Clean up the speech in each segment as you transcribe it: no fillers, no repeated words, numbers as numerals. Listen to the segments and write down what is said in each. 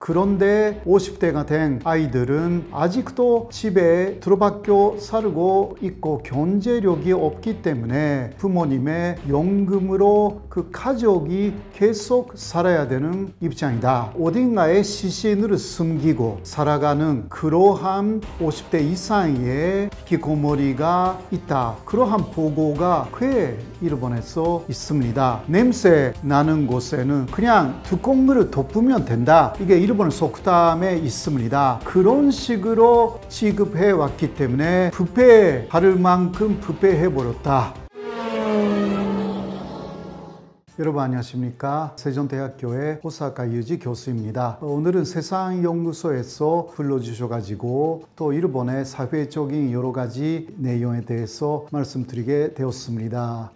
그런데 50대가 된 아이들은 아직도 집에 들어박혀 살고 있고 경제력이 없기 때문에 부모님의 연금으로 그 가족이 계속 살아야 되는 입장이다. 어딘가에 시신을 숨기고 살아가는 그러한 50대 이상의 히키코모리가 있다. 그러한 보고가 꽤 일본에서 있습니다. 냄새 나는 곳에는 그냥 뚜껑을 덮으면 된다. 이게 일본 속담에 있습니다. 그런 식으로 취급해 왔기 때문에 부패할 만큼 부패해 버렸다. 여러분 안녕하십니까? 세종대학교의 호사카 유지 교수입니다. 오늘은 세상연구소에서 불러주셔가지고 또 일본의 사회적인 여러 가지 내용에 대해서 말씀드리게 되었습니다.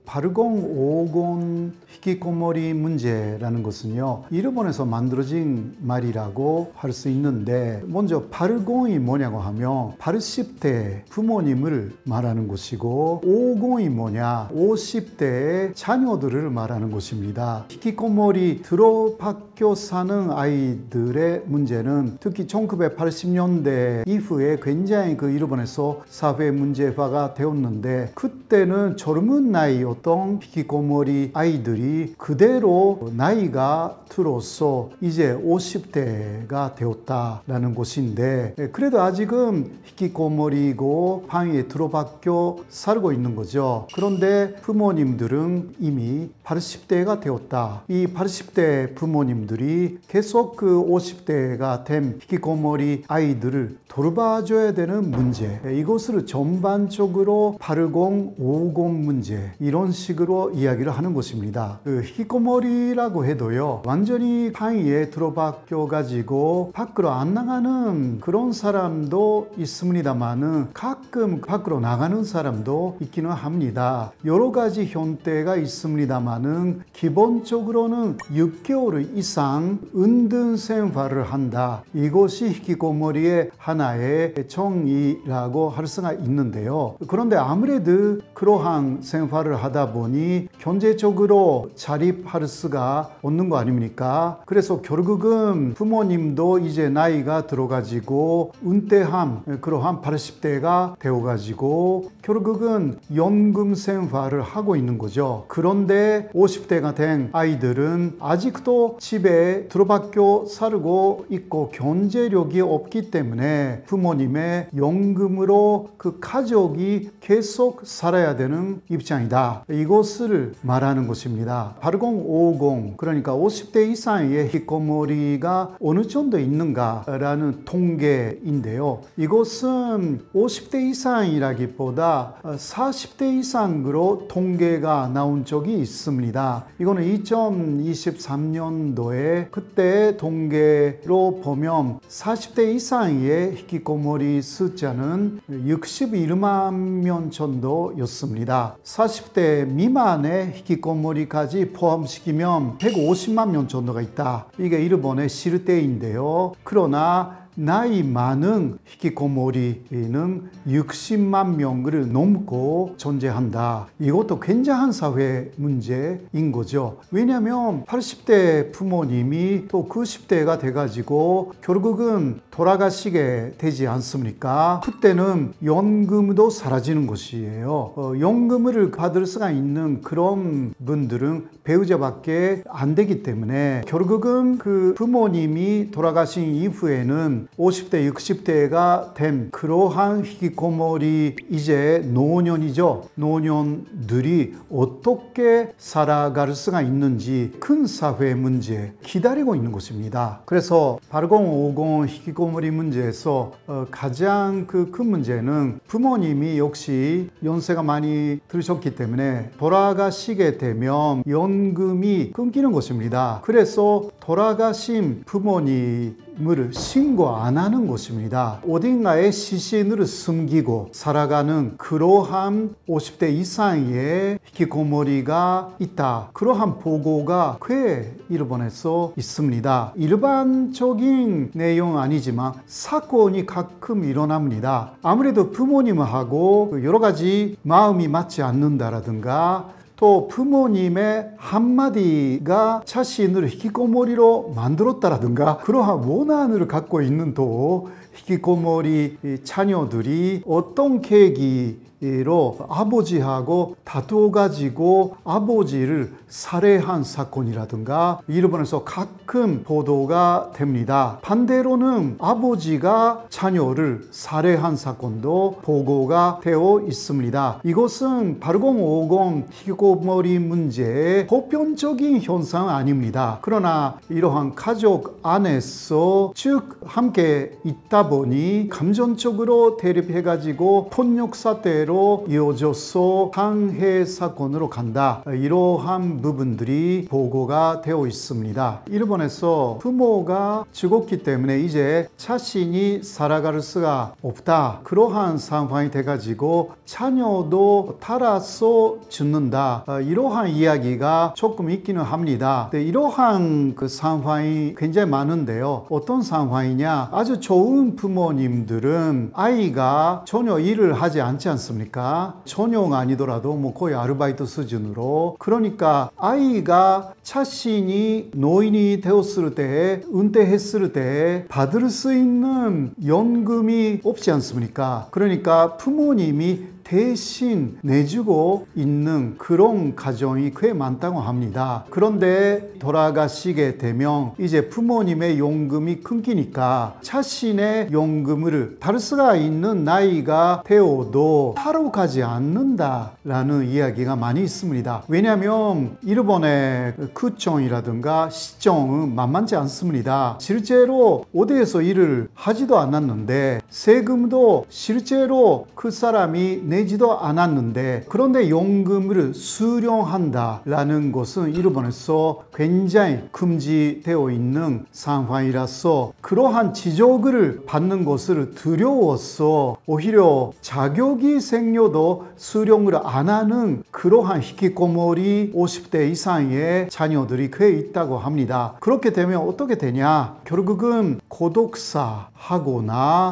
8050 히키코모리 문제라는 것은요, 일본에서 만들어진 말이라고 할 수 있는데, 먼저 80이 뭐냐고 하면 80대 부모님을 말하는 것이고, 50이 뭐냐, 50대의 자녀들을 말하는 것입니다. 히키코모리 들어박혀 사는 아이들의 문제는 특히 1980년대 이후에 굉장히 일본에서 사회 문제화가 되었는데, 그때는 젊은 나이였던 히키코모리 아이들이 그대로 나이가 들어서 이제 50대가 되었다라는 것인데, 그래도 아직은 히키코모리고 방에 들어박혀 살고 있는 거죠. 그런데 부모님들은 이미 80대가 되었다. 이 80대 부모님들이 계속 그 50대가 된 히키코모리 아이들을 돌봐줘야 되는 문제, 이것을 전반적으로 80, 50 문제, 이런 식으로 이야기를 하는 것입니다. 히키코모리라고 해도요, 완전히 방에 들어박혀 가지고 밖으로 안 나가는 그런 사람도 있습니다만은 가끔 밖으로 나가는 사람도 있기는 합니다. 여러 가지 형태가 있습니다만은 기본적으로는 6개월 이상 은둔 생활을 한다. 이것이 히키코모리의 하나의 정의라고 할 수가 있는데요. 그런데 아무래도 그러한 생활을 하다 보니 경제적으로 자립할 수가 없는 거 아닙니까? 그래서 결국은 부모님도 이제 나이가 들어가지고 은퇴한 그러한 80대가 되어가지고 결국은 연금 생활을 하고 있는 거죠. 그런데 50대가 된 아이들은 아직도 집에 들어박혀 살고 있고 경제력이 없기 때문에 부모님의 연금으로 그 가족이 계속 살아야 되는 입장이다. 이것을 말하는 것입니다. 80, 50, 그러니까 50대 이상의 히키코모리가 어느 정도 있는가라는 통계인데요. 이것은 50대 이상이라기보다 40대 이상으로 통계가 나온 적이 있습니다. 이거는 2023년도에 그때 통계로 보면 40대 이상의 히키코모리 숫자는 61만 명 정도였습니다. 40대 미만의 히키코모리까지 포함시키면 150만 명 정도가 있다. 이게 일본의 실태인데요. 그러나 나이 많은 히키코모리는 60만 명을 넘고 존재한다. 이것도 굉장한 사회 문제인 거죠. 왜냐하면 80대 부모님이 또 90대가 돼가지고 결국은 돌아가시게 되지 않습니까? 그때는 연금도 사라지는 것이에요. 연금을 받을 수가 있는 그런 분들은 배우자밖에 안 되기 때문에 결국은 그 부모님이 돌아가신 이후에는 50대, 60대가 된 그러한 히키코모리, 이제 노년이죠. 노년들이 어떻게 살아갈 수가 있는지 큰 사회 문제 기다리고 있는 것입니다. 그래서 80, 50 히키코모리 문제에서 가장 큰 문제는 부모님이 역시 연세가 많이 들으셨기 때문에 돌아가시게 되면 연금이 끊기는 것입니다. 그래서 돌아가신 부모님을 신고 안 하는 것입니다. 어딘가에 시신을 숨기고 살아가는 그러한 50대 이상의 히키코모리가 있다. 그러한 보고가 꽤 일본에서 있습니다. 일반적인 내용은 아니지만 사건이 가끔 일어납니다. 아무래도 부모님하고 여러 가지 마음이 맞지 않는다라든가 또 부모님의 한마디가 자신을 히키코모리로 만들었다라든가 그러한 원한을 갖고 있는 또 히키코모리 자녀들이 어떤 계기로 아버지하고 다투어가지고 아버지를 살해한 사건이라든가 일본에서 가끔 보도가 됩니다. 반대로는 아버지가 자녀를 살해한 사건도 보고가 되어 있습니다. 이것은 8050 히키코모리 문제의 보편적인 현상 아닙니다. 그러나 이러한 가족 안에서 쭉 함께 있다 보니 감정적으로 대립해가지고 폭력 사태로 이어져서 상해 사건으로 간다. 이러한 부분들이 보고가 되어 있습니다. 일본에서 부모가 죽었기 때문에 이제 자신이 살아갈 수가 없다. 그러한 상황이 돼가지고 자녀도 따라서 죽는다. 이러한 이야기가 조금 있기는 합니다. 이러한 그 상황이 굉장히 많은데요. 어떤 상황이냐? 아주 좋은 부모님들은 아이가 전혀 일을 하지 않지 않습니까? 전혀가 아니더라도 뭐 거의 아르바이트 수준으로. 그러니까 아이가 자신이 노인이 되었을 때, 은퇴했을 때 받을 수 있는 연금이 없지 않습니까? 그러니까 부모님이 대신 내주고 있는 그런 가정이 꽤 많다고 합니다. 그런데 돌아가시게 되면 이제 부모님의 연금이 끊기니까 자신의 연금을 다를 수가 있는 나이가 되어도 타러 가지 않는다라는 이야기가 많이 있습니다. 왜냐하면 일본의 구청이라든가 시청은 만만치 않습니다. 실제로 어디에서 일을 하지도 않았는데 세금도 실제로 그 사람이 내지도 않았는데 그런데 연금을 수령한다라는 것은 일본에서 굉장히 금지되어 있는 상황이라서 그러한 지적을 받는 것을 두려워서 오히려 자격이 생겨도 수령을 안 하는 그러한 히키코모리 50대 이상의 자녀들이 꽤 있다고 합니다. 그렇게 되면 어떻게 되냐? 결국은 고독사하거나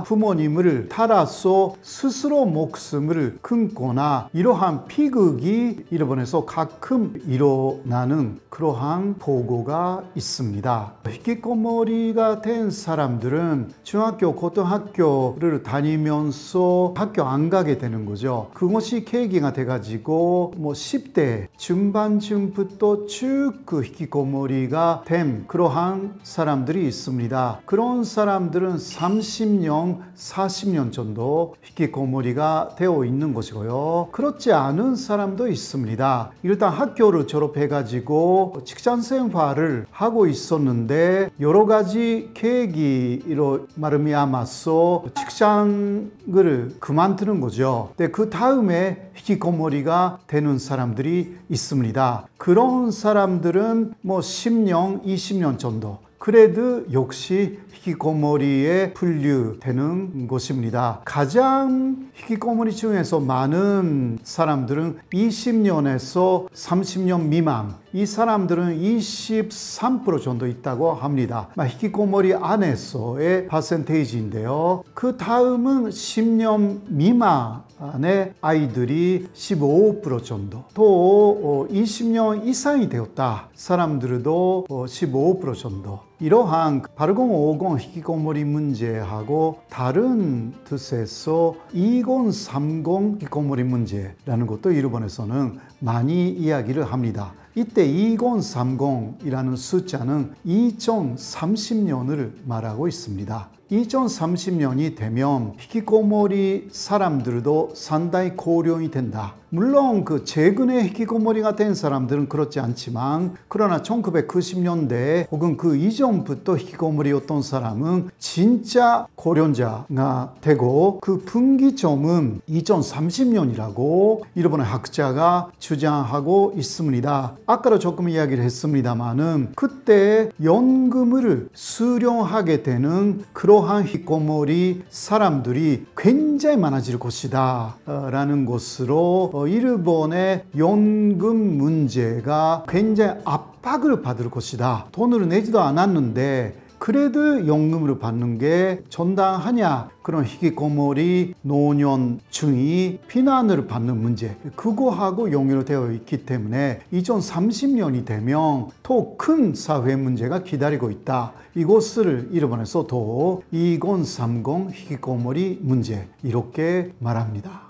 부모님을 따라서 스스로 목숨을 끊거나 이러한 비극이 일본에서 가끔 일어나는 그러한 보고가 있습니다. 히키코모리가 된 사람들은 중학교, 고등학교를 다니면서 학교 안 가게 되는 거죠. 그것이 계기가 돼가지고 뭐 10대 중반쯤부터 쭉 그 히키코모리가 된 그러한 사람들이 있습니다. 그런 사람들은 30년, 40년 정도 히키코모리가 되어 있는 것이고요. 그렇지 않은 사람도 있습니다. 일단 학교를 졸업해가지고 직장 생활을 하고 있었는데 여러 가지 계기로 말미암아서 직장을 그만두는 거죠. 근데 그 다음에 히키코모리가 되는 사람들이 있습니다. 그런 사람들은 뭐 10년, 20년 정도 그래도 역시 히키코모리에 분류되는 것입니다. 가장 히키코모리 중에서 많은 사람들은 20년에서 30년 미만, 이 사람들은 23% 정도 있다고 합니다. 히키코모리 안에서의 퍼센테이지인데요. 그 다음은 10년 미만의 아이들이 15% 정도, 또 20년 이상이 되었다 사람들도 15% 정도. 이러한 8050 히키코모리 문제하고 다른 뜻에서 2030 히키코모리 문제라는 것도 일본에서는 많이 이야기를 합니다. 이때 2030이라는 숫자는 2030년을 말하고 있습니다. 2030년이 되면 히키코모리 사람들도 상당히 고령이 된다. 물론 그 최근에 히키코모리가 된 사람들은 그렇지 않지만 그러나 1990년대 혹은 그 이전부터 히키코모리였던 사람은 진짜 고령자가 되고 그 분기점은 2030년이라고 일본의 학자가 주장하고 있습니다. 아까도 조금 이야기를 했습니다마는 그때 연금을 수령하게 되는 그러한 히키코모리 사람들이 굉장히 많아질 것이다 라는 것으로 일본의 연금 문제가 굉장히 압박을 받을 것이다. 돈을 내지도 않았는데 그래도 연금으로 받는 게 정당하냐, 그런 히키코모리 노년층이 피난을 받는 문제, 그거하고 연결되어 있기 때문에 2030년이 되면 더 큰 사회 문제가 기다리고 있다. 이것을 일본에서 또 2030 히키코모리 문제 이렇게 말합니다.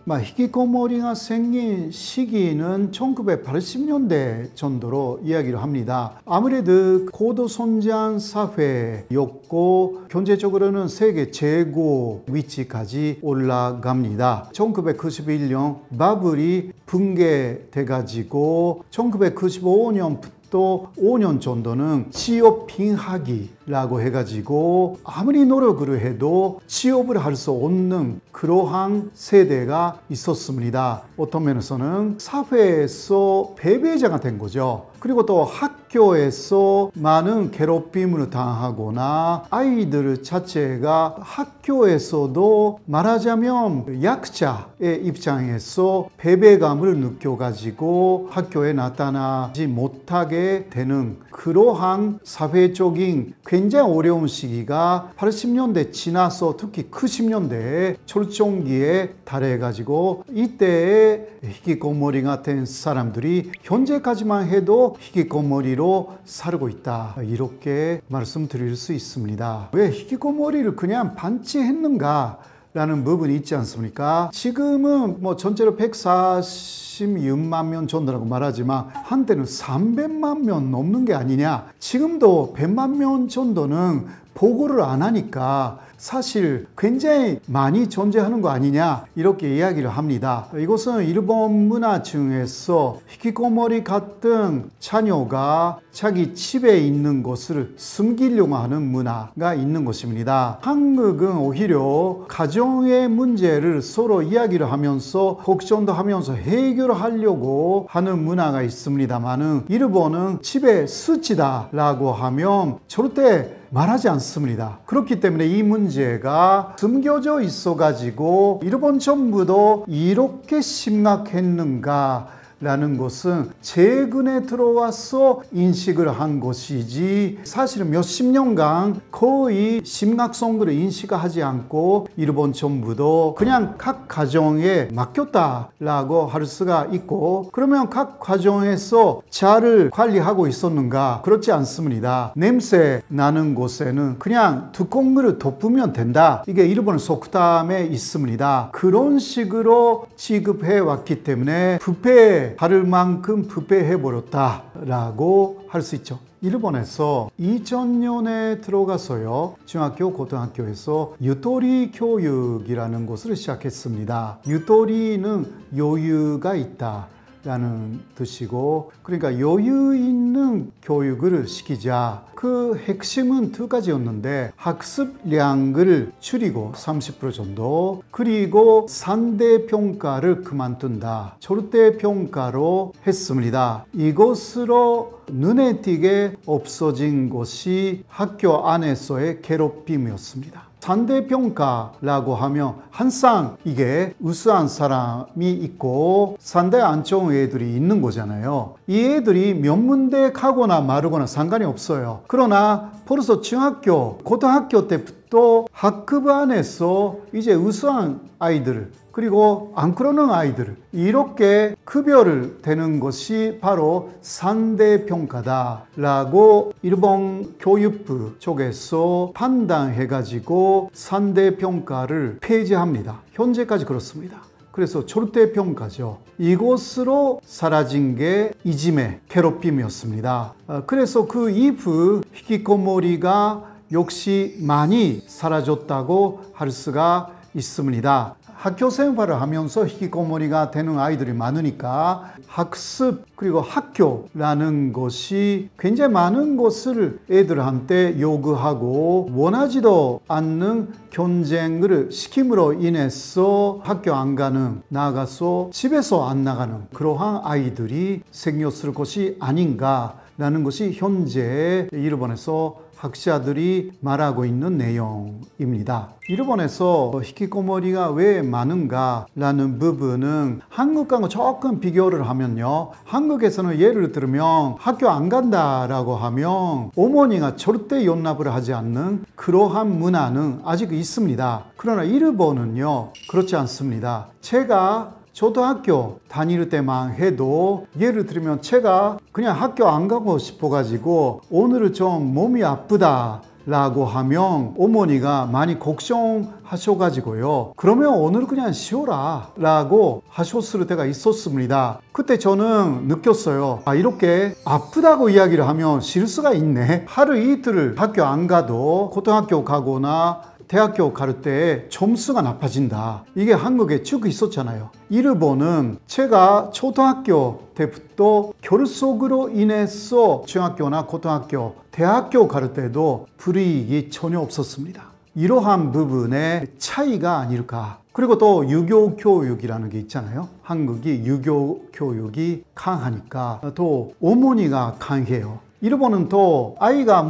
히키코모리가 생긴 시기는 1980년대 정도로 이야기를 합니다. 아무래도 고도성장 사회였고 경제적으로는 세계 최고 위치까지 올라갑니다. 1991년 바블이 붕괴돼가지고 1995년부터 또 5년 정도는 취업 빈하기라고 해가지고 아무리 노력을 해도 취업을 할 수 없는 그러한 세대가 있었습니다. 어떤 면에서는 사회에서 패배자가 된 거죠. 그리고 또 학교에서 많은 괴롭힘을 당하거나 아이들 자체가 학교에서도 말하자면 약자의 입장에서 패배감을 느껴가지고 학교에 나타나지 못하게 되는 그러한 사회적인 굉장히 어려운 시기가 80년대 지나서 특히 90년대에 철종기에 달해가지고 이때에 히키코모리가 된 사람들이 현재까지만 해도 히키코모리로 살고 있다, 이렇게 말씀드릴 수 있습니다. 왜 히키코모리를 그냥 반치했는가 라는 부분이 있지 않습니까? 지금은 전체로 146만 명 정도라고 말하지만 한때는 300만 명 넘는 게 아니냐, 지금도 100만 명 정도는 보고를 안 하니까 사실 굉장히 많이 존재하는 거 아니냐, 이렇게 이야기를 합니다. 이것은 일본 문화 중에서 히키코모리 같은 자녀가 자기 집에 있는 것을 숨기려고 하는 문화가 있는 것입니다. 한국은 오히려 가정의 문제를 서로 이야기를 하면서 걱정도 하면서 해결하려고 하는 문화가 있습니다만은, 일본은 집에 스치다 라고 하면 절대 말하지 않습니다. 그렇기 때문에 이 문제가 숨겨져 있어 가지고 일본 정부도 이렇게 심각했는가 라는 것은 최근에 들어와서 인식을 한 것이지, 사실은 몇십 년간 거의 심각성들을 인식하지 않고 일본 정부도 그냥 각 가정에 맡겼다라고 할 수가 있고, 그러면 각 가정에서 잘 관리하고 있었는가? 그렇지 않습니다. 냄새 나는 곳에는 그냥 뚜껑을 덮으면 된다, 이게 일본 속담에 있습니다. 그런 식으로 취급해 왔기 때문에 부패 할 만큼 부패해버렸다 라고 할 수 있죠. 일본에서 2000년에 들어가서요, 중학교, 고등학교에서 유토리 교육이라는 것을 시작했습니다. 유토리는 여유가 있다 라는 뜻이고, 그러니까 여유 있는 교육을 시키자. 그 핵심은 두 가지였는데, 학습량을 줄이고 30% 정도, 그리고 상대평가를 그만둔다, 절대평가로 했습니다. 이것으로 눈에 띄게 없어진 것이 학교 안에서의 괴롭힘이었습니다. 상대평가라고 하면 항상 이게 우수한 사람이 있고 상대 안 좋은 애들이 있는 거잖아요. 이 애들이 명문대 가거나 마르거나 상관이 없어요. 그러나 벌써 중학교, 고등학교 때부터 학급 안에서 이제 우수한 아이들, 그리고 안 그러는 아이들, 이렇게 급여를 되는 것이 바로 상대평가다라고 일본 교육부 쪽에서 판단해가지고 상대평가를 폐지합니다. 현재까지 그렇습니다. 그래서 절대평가죠. 이것으로 사라진 게 이지메, 괴롭힘이었습니다. 그래서 그 이후 히키코모리가 역시 많이 사라졌다고 할 수가 있습니다. 학교 생활을 하면서 히키코모리가 되는 아이들이 많으니까 학습 그리고 학교라는 것이 굉장히 많은 것을 애들한테 요구하고, 원하지도 않는 경쟁을 시킴으로 인해서 학교 안 가는, 나가서 집에서 안 나가는 그러한 아이들이 생겼을 것이 아닌가 라는 것이 현재 일본에서 학자들이 말하고 있는 내용입니다. 일본에서 히키코모리가 왜 많은가 라는 부분은 한국과 조금 비교를 하면요, 한국에서는 예를 들면 학교 안 간다라고 하면 어머니가 절대 용납을 하지 않는 그러한 문화는 아직 있습니다. 그러나 일본은요 그렇지 않습니다. 제가 초등학교 다닐 때만 해도 예를 들면 제가 그냥 학교 안 가고 싶어 가지고 오늘은 좀 몸이 아프다 라고 하면 어머니가 많이 걱정하셔 가지고요, 그러면 오늘 그냥 쉬어라 라고 하셨을 때가 있었습니다. 그때 저는 느꼈어요. 이렇게 아프다고 이야기를 하면 쉴 수가 있네. 하루 이틀을 학교 안 가도 고등학교 가거나 대학교 갈 때 점수가 나빠진다. 이게 한국에 쭉 있었잖아요. 일본은 제가 초등학교 때부터 결석으로 인해서 중학교나 고등학교, 대학교 갈 때도 불이익이 전혀 없었습니다. 이러한 부분의 차이가 아닐까. 그리고 또 유교 교육이라는 게 있잖아요. 한국이 유교 교육이 강하니까 또 어머니가 강해요. 일본은 또 아이가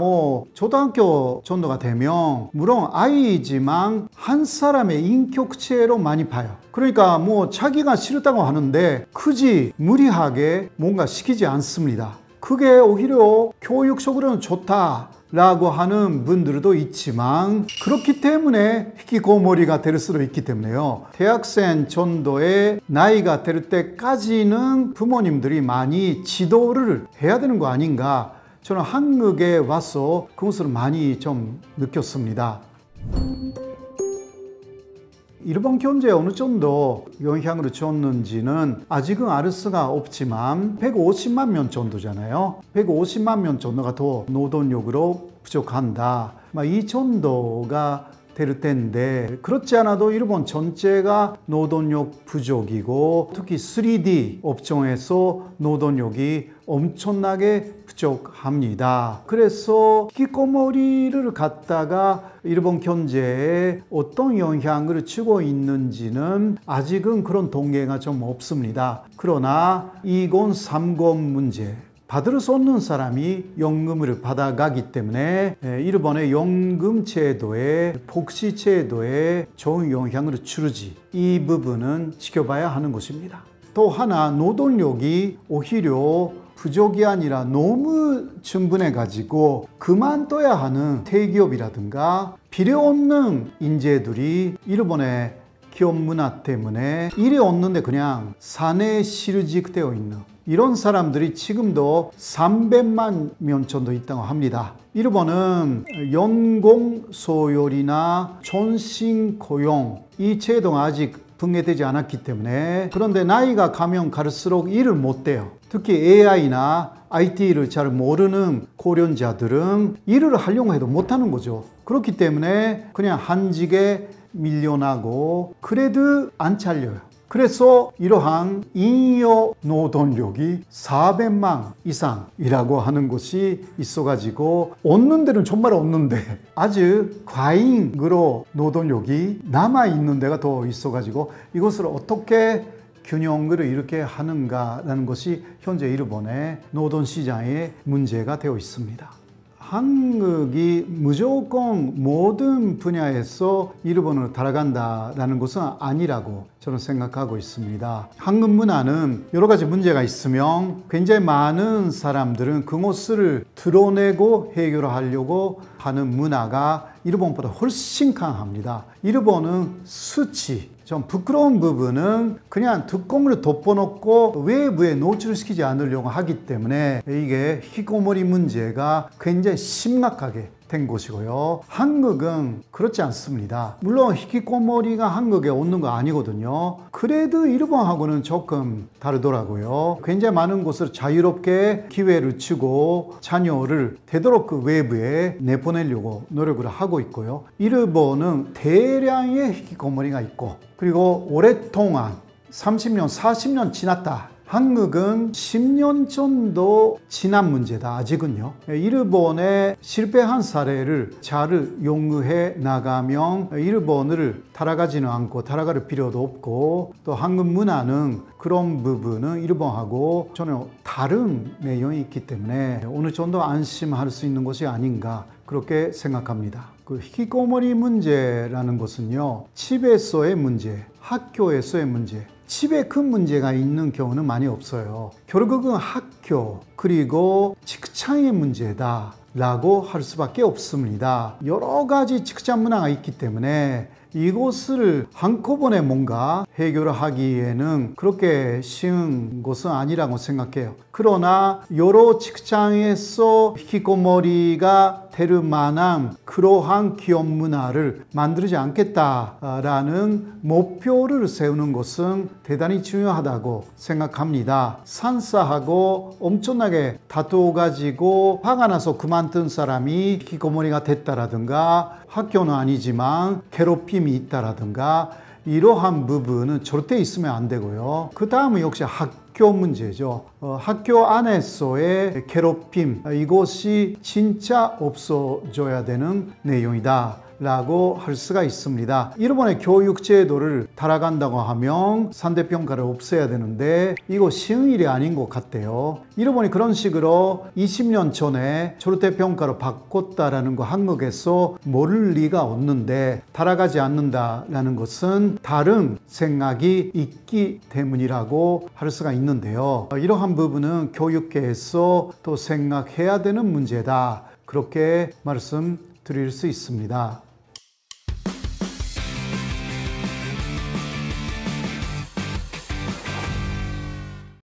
초등학교 정도가 되면 물론 아이지만 한 사람의 인격체로 많이 봐요. 그러니까 자기가 싫다고 하는데 굳이 무리하게 뭔가 시키지 않습니다. 그게 오히려 교육적으로는 좋다 라고 하는 분들도 있지만, 그렇기 때문에 히키코모리가 될 수도 있기 때문에요, 대학생 정도의 나이가 될 때까지는 부모님들이 많이 지도를 해야 되는 거 아닌가, 저는 한국에 와서 그것을 많이 좀 느꼈습니다. 일본 경제에 어느 정도 영향을 줬는지는 아직은 알 수가 없지만 150만 명 정도잖아요. 150만 명 정도가 더 노동력으로 부족한다. 이 정도가 될 텐데, 그렇지 않아도 일본 전체가 노동력 부족이고 특히 3D 업종에서 노동력이 엄청나게 부족합니다. 그래서 히키코모리를 갖다가 일본 경제에 어떤 영향을 주고 있는지는 아직은 그런 통계가 좀 없습니다. 그러나 2030 문제, 받을 수 없는 사람이 연금을 받아가기 때문에 일본의 연금 제도에, 복지 제도에 좋은 영향을 주지, 이 부분은 지켜봐야 하는 것입니다. 또 하나, 노동력이 오히려 부족이 아니라 너무 충분해 가지고 그만둬야 하는 대기업이라든가 필요 없는 인재들이 일본의 기업 문화 때문에 일이 없는데 그냥 사내 실직되어 있는 이런 사람들이 지금도 300만 명 정도 있다고 합니다. 일본은 연공 소멸이나 전신 고용 이 제도가 아직 붕괴되지 않았기 때문에, 그런데 나이가 가면 갈수록 일을 못 해요. 특히 AI나 IT를 잘 모르는 고령자들은 일을 하려고 해도 못하는 거죠. 그렇기 때문에 그냥 한직에 밀려나고 그래도 안 잘려요. 그래서 이러한 잉여 노동력이 400만 이상이라고 하는 것이 있어가지고 얻는 데는 정말 없는데 아주 과잉으로 노동력이 남아있는 데가 더 있어가지고 이것을 어떻게 균형을 이렇게 하는가라는 것이 현재 일본의 노동시장의 문제가 되어 있습니다. 한국이 무조건 모든 분야에서 일본으로 따라간다라는 것은 아니라고 저는 생각하고 있습니다. 한국 문화는 여러 가지 문제가 있으면 굉장히 많은 사람들은 그것을 드러내고 해결하려고 하는 문화가 일본보다 훨씬 강합니다. 일본은 수치, 좀 부끄러운 부분은 그냥 뚜껑을 덮어놓고 외부에 노출시키지 않으려고 하기 때문에 이게 히키코모리 문제가 굉장히 심각하게 된 것이고요. 한국은 그렇지 않습니다. 물론 히키코모리가 한국에 오는 거 아니거든요. 그래도 일본하고는 조금 다르더라고요. 굉장히 많은 곳을 자유롭게 기회를 주고 자녀를 되도록 그 외부에 내보내려고 노력을 하고 있고요. 일본은 대량의 히키코모리가 있고, 그리고 오랫동안 30년, 40년 지났다 한국은 10년 정도 지난 문제다. 아직은요. 일본의 실패한 사례를 잘 연구해 나가면 일본을 따라가지는 않고 따라갈 필요도 없고, 또 한국 문화는 그런 부분은 일본하고 전혀 다른 내용이 있기 때문에 어느 정도 안심할 수 있는 것이 아닌가 그렇게 생각합니다. 그 히키코모리 문제라는 것은요, 집에서의 문제, 학교에서의 문제, 집에 큰 문제가 있는 경우는 많이 없어요. 결국은 학교 그리고 직장의 문제다 라고 할 수밖에 없습니다. 여러 가지 직장 문화가 있기 때문에 이것을 한꺼번에 뭔가 해결하기에는 그렇게 쉬운 것은 아니라고 생각해요. 그러나 여러 직장에서 히키코모리가 될 만한 그러한 기업 문화를 만들지 않겠다라는 목표를 세우는 것은 대단히 중요하다고 생각합니다. 상사하고 엄청나게 다투어가지고 화가 나서 그만둔 사람이 히키코모리가 됐다라든가, 학교는 아니지만 괴롭힘이 있다라든가, 이러한 부분은 절대 있으면 안 되고요. 그 다음은 역시 학교 문제죠. 학교 안에서의 괴롭힘, 이것이 진짜 없어져야 되는 내용이다 라고 할 수가 있습니다. 일본의 교육 제도를 따라간다고 하면 상대평가를 없애야 되는데 이거 쉬운 일이 아닌 것 같아요. 일본이 그런 식으로 20년 전에 절대평가로 바꿨다라는 거 한국에서 모를 리가 없는데, 따라가지 않는다라는 것은 다른 생각이 있기 때문이라고 할 수가 있는데요. 이러한 부분은 교육계에서 또 생각해야 되는 문제다, 그렇게 말씀드릴 수 있습니다.